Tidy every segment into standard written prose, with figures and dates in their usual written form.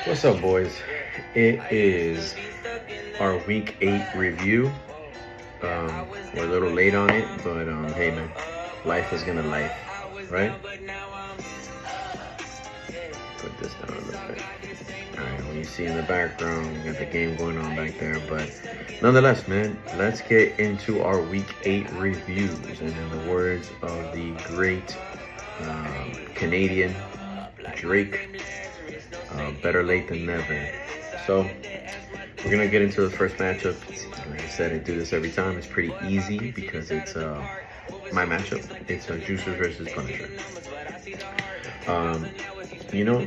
What's up, boys? It is our week 8 review. We're a little late on it, but hey, man, life is gonna life, right? Put this down a little bit. All right, when you see in the background, we got the game going on back there, but nonetheless, man, let's get into our week 8 reviews. And in the words of the great Canadian Drake, better late than never. So we're gonna get into the first matchup. Like I said, I do this every time. It's pretty easy because it's my matchup. It's Juicers versus Punisher.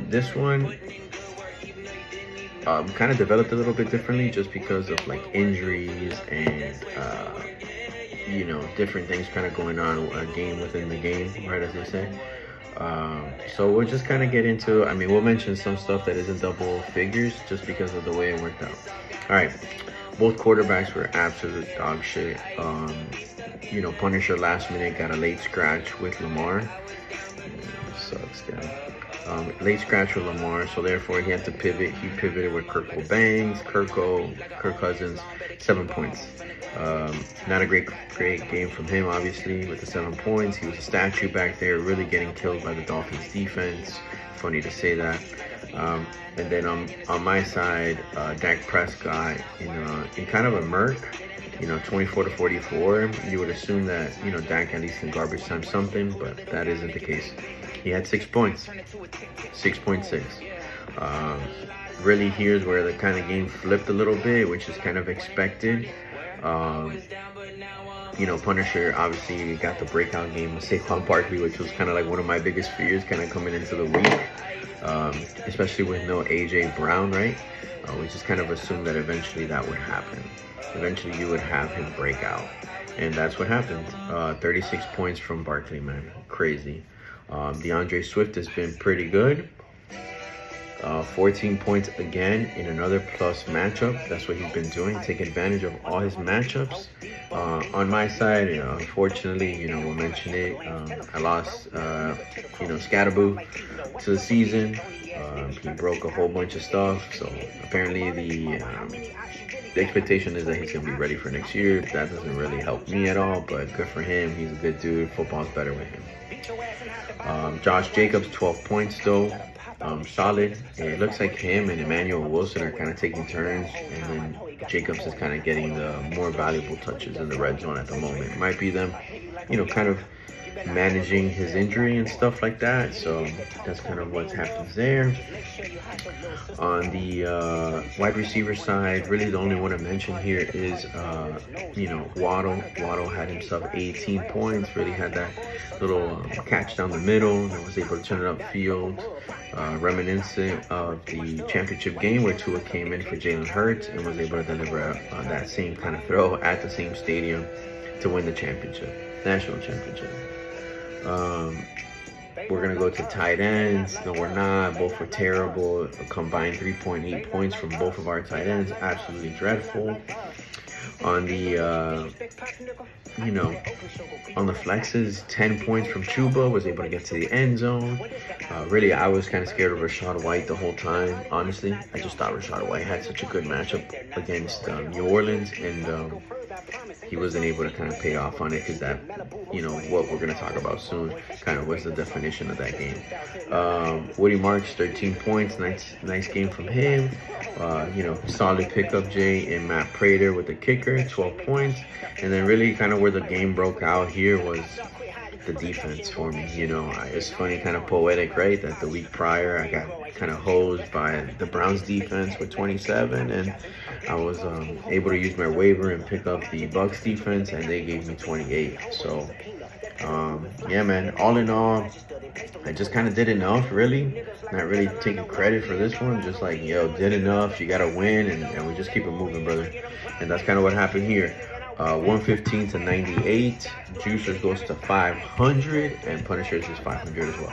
This one kind of developed a little bit differently just because of like injuries and different things kind of going on, a game within the game, right, as they say. So we'll just kind of get into, we'll mention some stuff that isn't double figures just because of the way it worked out. All right, both quarterbacks were absolute dog shit. Punisher last minute got a late scratch with Lamar. Sucks, guy. Late scratch with Lamar, so therefore he had to pivot. He pivoted with Kirk Cousins, 7 points. Not a great game from him, obviously, with the 7 points. He was a statue back there, really getting killed by the Dolphins defense. Funny to say that. And then on my side, Dak Prescott in kind of a murk, 24-44. You would assume that, Dak at least can garbage time something, but that isn't the case. He had 6 points, 6.6. Really, here's where the kind of game flipped a little bit, which is kind of expected. Punisher obviously got the breakout game with Saquon Barkley, which was kind of like one of my biggest fears kind of coming into the week, especially with no A.J. Brown, right? We just kind of assumed that eventually that would happen. Eventually you would have him break out. And that's what happened. 36 points from Barkley, man. Crazy. DeAndre Swift has been pretty good. 14 points again in another plus matchup. That's what he's been doing, taking advantage of all his matchups. On my side, unfortunately, we'll mention it. I lost, Scatterboo to the season. He broke a whole bunch of stuff. So apparently the expectation is that he's going to be ready for next year. That doesn't really help me at all, but good for him. He's a good dude. Football's better with him. Josh Jacobs, 12 points though. Solid. It looks like him and Emmanuel Wilson are kind of taking turns, and then Jacobs is kind of getting the more valuable touches in the red zone at the moment. It might be them, kind of managing his injury and stuff like that. So that's kind of what happens there. On the wide receiver side, really the only one to mention here is Waddle. Waddle had himself 18 points. Really had that little catch down the middle and was able to turn it upfield. Reminiscent of the championship game where Tua came in for Jalen Hurts and was able to deliver that same kind of throw at the same stadium to win the national championship. We're going to go to tight ends. No, we're not. Both were terrible. A combined 3.8 points from both of our tight ends. Absolutely dreadful. On the, on the flexes, 10 points from Chuba. Was able to get to the end zone. Really, I was kind of scared of Rachaad White the whole time. Honestly, I just thought Rachaad White had such a good matchup against New Orleans, and he wasn't able to kind of pay off on it because that, what we're going to talk about soon kind of was the definition of that game. Woody Marks, 13 points. Nice game from him. Solid pickup, Jay, and Matt Prater with the kicker, 12 points. And then really kind of where the game broke out here was the defense for me. It's funny, kind of poetic, right? That the week prior I got kind of hosed by the Browns defense with 27, and I was able to use my waiver and pick up the Bucks defense, and they gave me 28. So yeah, man, all in all, I just kind of did enough, really. Not really taking credit for this one, just like, did enough, you gotta win, and we just keep it moving, brother. And that's kind of what happened here. 115-98. Juicers goes to 500, and Punishers is 500 as well.